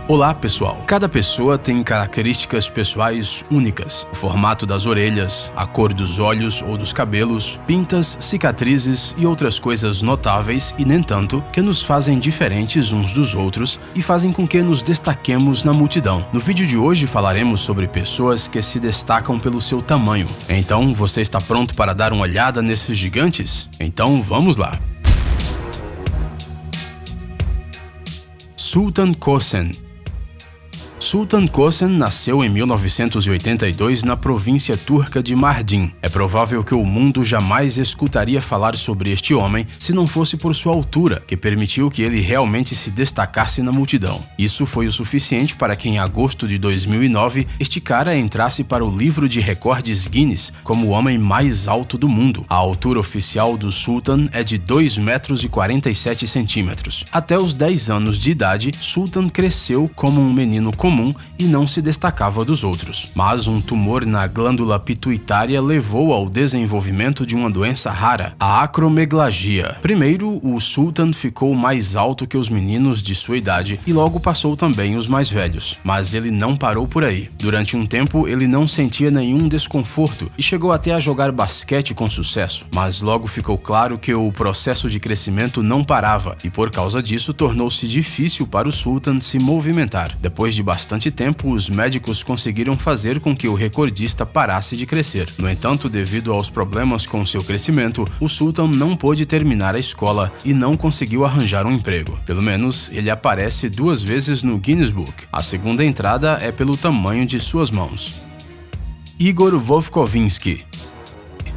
Olá pessoal, cada pessoa tem características pessoais únicas. O formato das orelhas, a cor dos olhos ou dos cabelos, pintas, cicatrizes e outras coisas notáveis e nem tanto que nos fazem diferentes uns dos outros e fazem com que nos destaquemos na multidão. No vídeo de hoje falaremos sobre pessoas que se destacam pelo seu tamanho. Então você está pronto para dar uma olhada nesses gigantes? Então vamos lá! Sultan Kösen. Sultan Kösen nasceu em 1982 na província turca de Mardin. É provável que o mundo jamais escutaria falar sobre este homem se não fosse por sua altura, que permitiu que ele realmente se destacasse na multidão. Isso foi o suficiente para que em agosto de 2009 este cara entrasse para o livro de recordes Guinness como o homem mais alto do mundo. A altura oficial do Sultan é de 2,47 metros. Até os 10 anos de idade, Sultan cresceu como um menino comum e não se destacava dos outros. Mas um tumor na glândula pituitária levou ao desenvolvimento de uma doença rara, a acromeglagia. Primeiro, o Sultan ficou mais alto que os meninos de sua idade e logo passou também os mais velhos. Mas ele não parou por aí. Durante um tempo, ele não sentia nenhum desconforto e chegou até a jogar basquete com sucesso. Mas logo ficou claro que o processo de crescimento não parava e por causa disso tornou-se difícil para o Sultan se movimentar. Depois de bastante tempo, os médicos conseguiram fazer com que o recordista parasse de crescer. No entanto, devido aos problemas com seu crescimento, o Sultan não pôde terminar a escola e não conseguiu arranjar um emprego. Pelo menos, ele aparece 2 vezes no Guinness Book. A segunda entrada é pelo tamanho de suas mãos. Igor Vovkovinsky.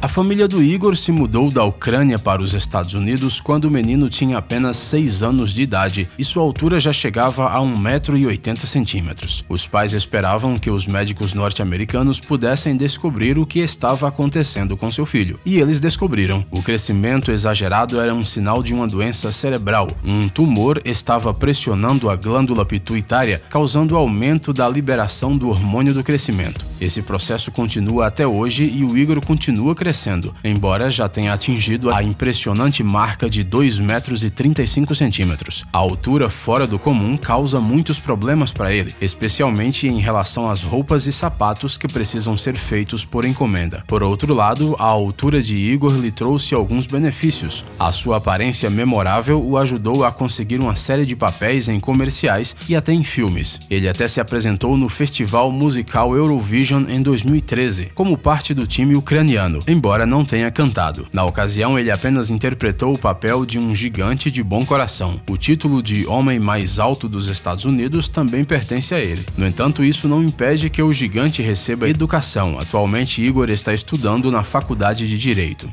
A família do Igor se mudou da Ucrânia para os Estados Unidos quando o menino tinha apenas 6 anos de idade e sua altura já chegava a 1,80 m. Os pais esperavam que os médicos norte-americanos pudessem descobrir o que estava acontecendo com seu filho. E eles descobriram. O crescimento exagerado era um sinal de uma doença cerebral. Um tumor estava pressionando a glândula pituitária, causando aumento da liberação do hormônio do crescimento. Esse processo continua até hoje e o Igor continua crescendo, embora já tenha atingido a impressionante marca de 2,35 m. A altura fora do comum causa muitos problemas para ele, especialmente em relação às roupas e sapatos que precisam ser feitos por encomenda. Por outro lado, a altura de Igor lhe trouxe alguns benefícios. A sua aparência memorável o ajudou a conseguir uma série de papéis em comerciais e até em filmes. Ele até se apresentou no Festival Musical Eurovision em 2013, como parte do time ucraniano, embora não tenha cantado. Na ocasião, ele apenas interpretou o papel de um gigante de bom coração. O título de homem mais alto dos Estados Unidos também pertence a ele. No entanto, isso não impede que o gigante receba educação. Atualmente, Igor está estudando na Faculdade de Direito.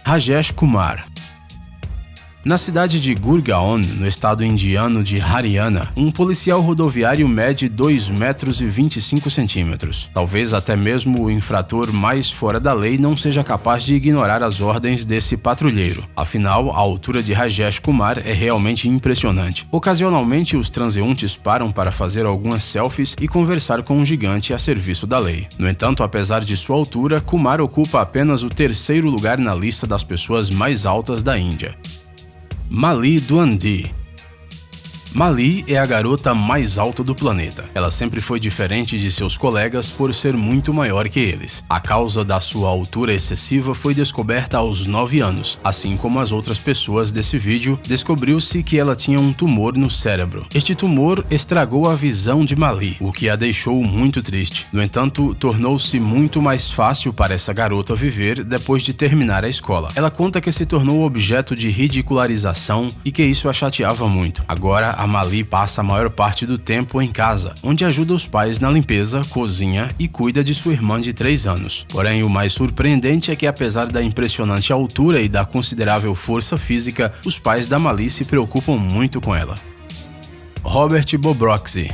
Rajesh Kumar. Na cidade de Gurgaon, no estado indiano de Haryana, um policial rodoviário mede 2,25 m. Talvez até mesmo o infrator mais fora da lei não seja capaz de ignorar as ordens desse patrulheiro. Afinal, a altura de Rajesh Kumar é realmente impressionante. Ocasionalmente, os transeuntes param para fazer algumas selfies e conversar com um gigante a serviço da lei. No entanto, apesar de sua altura, Kumar ocupa apenas o 3º lugar na lista das pessoas mais altas da Índia. Mali Dundee. Mali é a garota mais alta do planeta. Ela sempre foi diferente de seus colegas por ser muito maior que eles. A causa da sua altura excessiva foi descoberta aos 9 anos. Assim como as outras pessoas desse vídeo, descobriu-se que ela tinha um tumor no cérebro. Este tumor estragou a visão de Mali, o que a deixou muito triste. No entanto, tornou-se muito mais fácil para essa garota viver depois de terminar a escola. Ela conta que se tornou objeto de ridicularização e que isso a chateava muito. Agora, a Mali passa a maior parte do tempo em casa, onde ajuda os pais na limpeza, cozinha e cuida de sua irmã de 3 anos. Porém, o mais surpreendente é que apesar da impressionante altura e da considerável força física, os pais da Mali se preocupam muito com ela. Robert Bobroksy.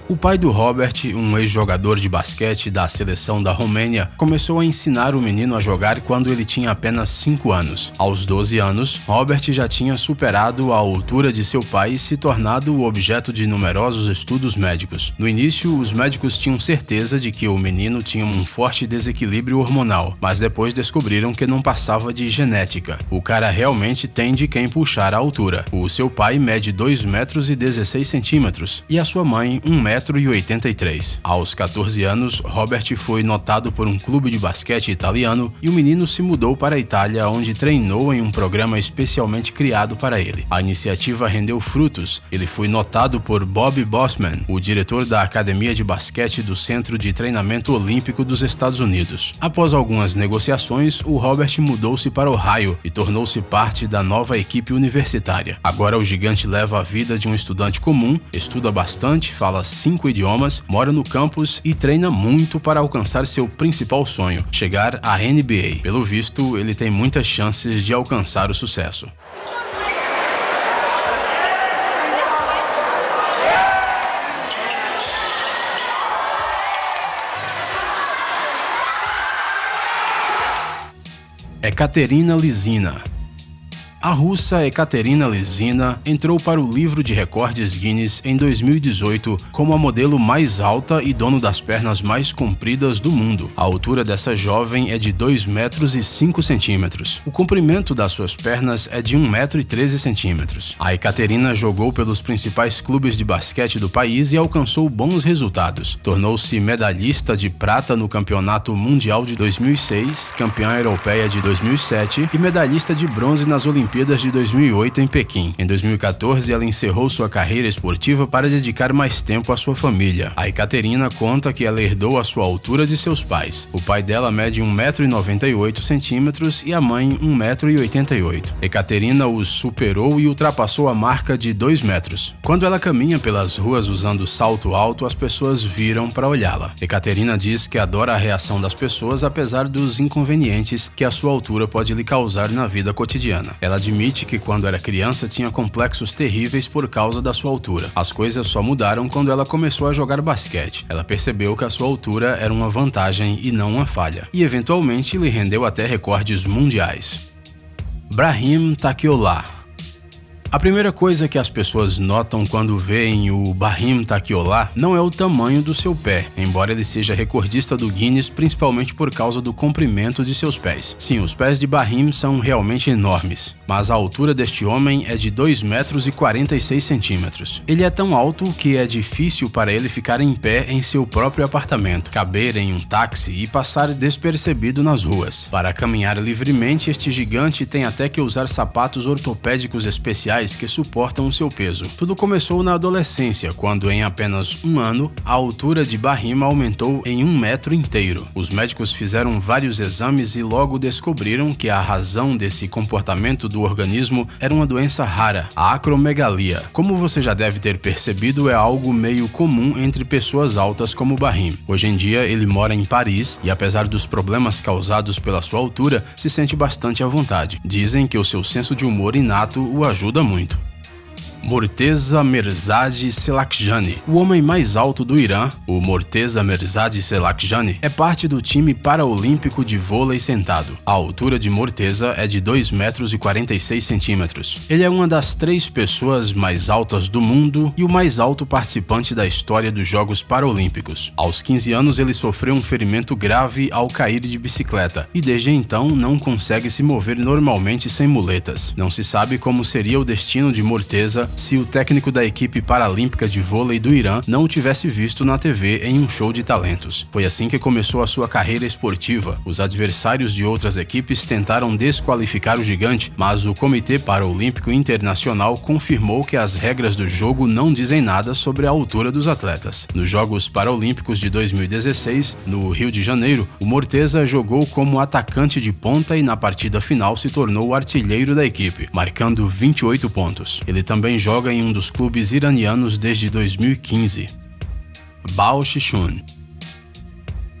O pai do Robert, um ex-jogador de basquete da seleção da Romênia, começou a ensinar o menino a jogar quando ele tinha apenas 5 anos. Aos 12 anos, Robert já tinha superado a altura de seu pai e se tornado o objeto de numerosos estudos médicos. No início, os médicos tinham certeza de que o menino tinha um forte desequilíbrio hormonal, mas depois descobriram que não passava de genética. O cara realmente tem de quem puxar a altura. O seu pai mede 2 metros e 16 centímetros e a sua mãe 1,83 m. Aos 14 anos, Robert foi notado por um clube de basquete italiano e o menino se mudou para a Itália, onde treinou em um programa especialmente criado para ele. A iniciativa rendeu frutos. Ele foi notado por Bob Bosman, o diretor da Academia de Basquete do Centro de Treinamento Olímpico dos Estados Unidos. Após algumas negociações, o Robert mudou-se para Ohio e tornou-se parte da nova equipe universitária. Agora o gigante leva a vida de um estudante comum, estuda bastante, fala 5 idiomas, mora no campus e treina muito para alcançar seu principal sonho, chegar à NBA. Pelo visto, ele tem muitas chances de alcançar o sucesso. Ekaterina Lizina. A russa Ekaterina Lizina entrou para o livro de recordes Guinness em 2018 como a modelo mais alta e dono das pernas mais compridas do mundo. A altura dessa jovem é de 2 metros e 5 centímetros. O comprimento das suas pernas é de 1 metro e 13 centímetros. A Ekaterina jogou pelos principais clubes de basquete do país e alcançou bons resultados. Tornou-se medalhista de prata no Campeonato Mundial de 2006, campeã europeia de 2007 e medalhista de bronze nas Olimpíadas de 2008 em Pequim. Em 2014, ela encerrou sua carreira esportiva para dedicar mais tempo à sua família. A Ekaterina conta que ela herdou a sua altura de seus pais. O pai dela mede 1,98 m e a mãe 1,88 m. Ekaterina os superou e ultrapassou a marca de 2 metros. Quando ela caminha pelas ruas usando salto alto, as pessoas viram para olhá-la. Ekaterina diz que adora a reação das pessoas apesar dos inconvenientes que a sua altura pode lhe causar na vida cotidiana. Ela admite que quando era criança tinha complexos terríveis por causa da sua altura. As coisas só mudaram quando ela começou a jogar basquete. Ela percebeu que a sua altura era uma vantagem e não uma falha, e eventualmente lhe rendeu até recordes mundiais. Brahim Takiola. A primeira coisa que as pessoas notam quando veem o Brahim Takiola não é o tamanho do seu pé, embora ele seja recordista do Guinness principalmente por causa do comprimento de seus pés. Sim, os pés de Brahim são realmente enormes, mas a altura deste homem é de 2 metros e 46 centímetros. Ele é tão alto que é difícil para ele ficar em pé em seu próprio apartamento, caber em um táxi e passar despercebido nas ruas. Para caminhar livremente, este gigante tem até que usar sapatos ortopédicos especiais que suportam o seu peso. Tudo começou na adolescência, quando em apenas um ano, a altura de Brahim aumentou em 1 metro inteiro. Os médicos fizeram vários exames e logo descobriram que a razão desse comportamento do organismo era uma doença rara, a acromegalia. Como você já deve ter percebido, é algo meio comum entre pessoas altas como Brahim. Hoje em dia, ele mora em Paris e, apesar dos problemas causados pela sua altura, se sente bastante à vontade. Dizem que o seu senso de humor inato o ajuda muito. Morteza Merzad Selakjani. O homem mais alto do Irã, o Morteza Merzad Selakjani, é parte do time paraolímpico de vôlei sentado. A altura de Morteza é de 2 metros e 46 centímetros. Ele é uma das 3 pessoas mais altas do mundo e o mais alto participante da história dos Jogos Paralímpicos. Aos 15 anos, ele sofreu um ferimento grave ao cair de bicicleta e desde então não consegue se mover normalmente sem muletas. Não se sabe como seria o destino de Morteza se o técnico da equipe paralímpica de vôlei do Irã não o tivesse visto na TV em um show de talentos. Foi assim que começou a sua carreira esportiva. Os adversários de outras equipes tentaram desqualificar o gigante, mas o Comitê Paralímpico Internacional confirmou que as regras do jogo não dizem nada sobre a altura dos atletas. Nos Jogos Paralímpicos de 2016, no Rio de Janeiro, o Morteza jogou como atacante de ponta e na partida final se tornou o artilheiro da equipe, marcando 28 pontos. Ele também joga em um dos clubes iranianos desde 2015. Bao Shishun.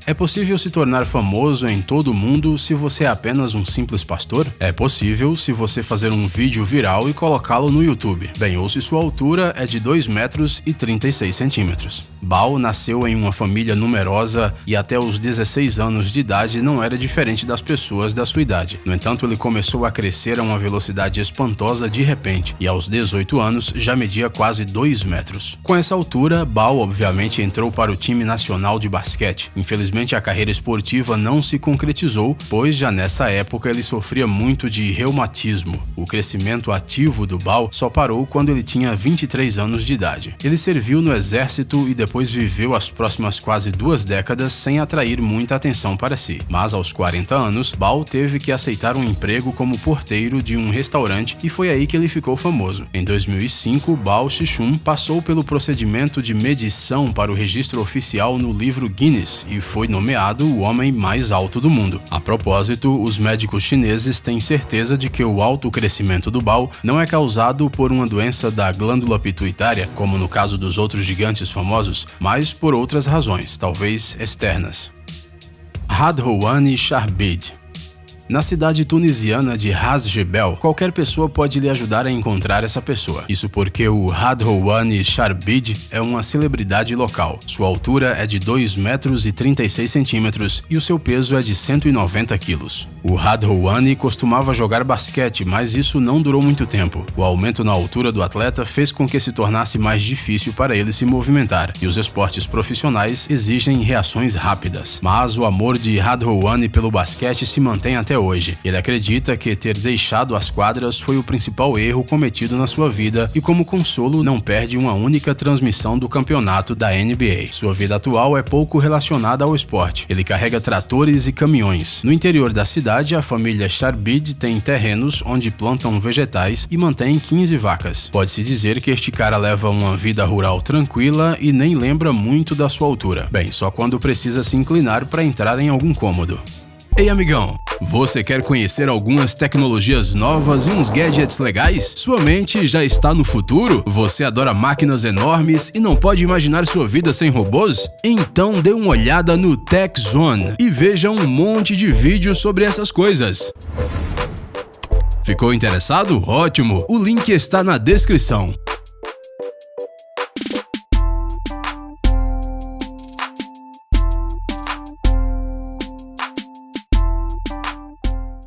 É possível se tornar famoso em todo o mundo se você é apenas um simples pastor? É possível se você fazer um vídeo viral e colocá-lo no YouTube. Bem, ou se sua altura é de 2 metros e 36 centímetros. Baal nasceu em uma família numerosa e até os 16 anos de idade não era diferente das pessoas da sua idade. No entanto, ele começou a crescer a uma velocidade espantosa de repente e aos 18 anos já media quase 2 metros. Com essa altura, Baal obviamente entrou para o time nacional de basquete. Infelizmente, a carreira esportiva não se concretizou, pois já nessa época ele sofria muito de reumatismo. O crescimento ativo do Baal só parou quando ele tinha 23 anos de idade. Ele serviu no exército e depois viveu as próximas quase 2 décadas sem atrair muita atenção para si. Mas aos 40 anos, Baal teve que aceitar um emprego como porteiro de um restaurante e foi aí que ele ficou famoso. Em 2005, Baal Shishun passou pelo procedimento de medição para o registro oficial no livro Guinness e foi nomeado o homem mais alto do mundo. A propósito, os médicos chineses têm certeza de que o alto crescimento do Baal não é causado por uma doença da glândula pituitária, como no caso dos outros gigantes famosos, mas por outras razões, talvez externas. Radhouane Charbid. Na cidade tunisiana de Ras Jebel, qualquer pessoa pode lhe ajudar a encontrar essa pessoa. Isso porque o Radhouane Charbid é uma celebridade local. Sua altura é de 2 metros e 36 centímetros e o seu peso é de 190 quilos. O Radhouane costumava jogar basquete, mas isso não durou muito tempo. O aumento na altura do atleta fez com que se tornasse mais difícil para ele se movimentar, e os esportes profissionais exigem reações rápidas. Mas o amor de Radhouane pelo basquete se mantém até hoje. Ele acredita que ter deixado as quadras foi o principal erro cometido na sua vida e, como consolo, não perde uma única transmissão do campeonato da NBA. Sua vida atual é pouco relacionada ao esporte. Ele carrega tratores e caminhões. No interior da cidade, a família Charbid tem terrenos onde plantam vegetais e mantém 15 vacas. Pode-se dizer que este cara leva uma vida rural tranquila e nem lembra muito da sua altura. Bem, só quando precisa se inclinar para entrar em algum cômodo. Ei, amigão! Você quer conhecer algumas tecnologias novas e uns gadgets legais? Sua mente já está no futuro? Você adora máquinas enormes e não pode imaginar sua vida sem robôs? Então dê uma olhada no Tech Zone e veja um monte de vídeos sobre essas coisas. Ficou interessado? Ótimo! O link está na descrição.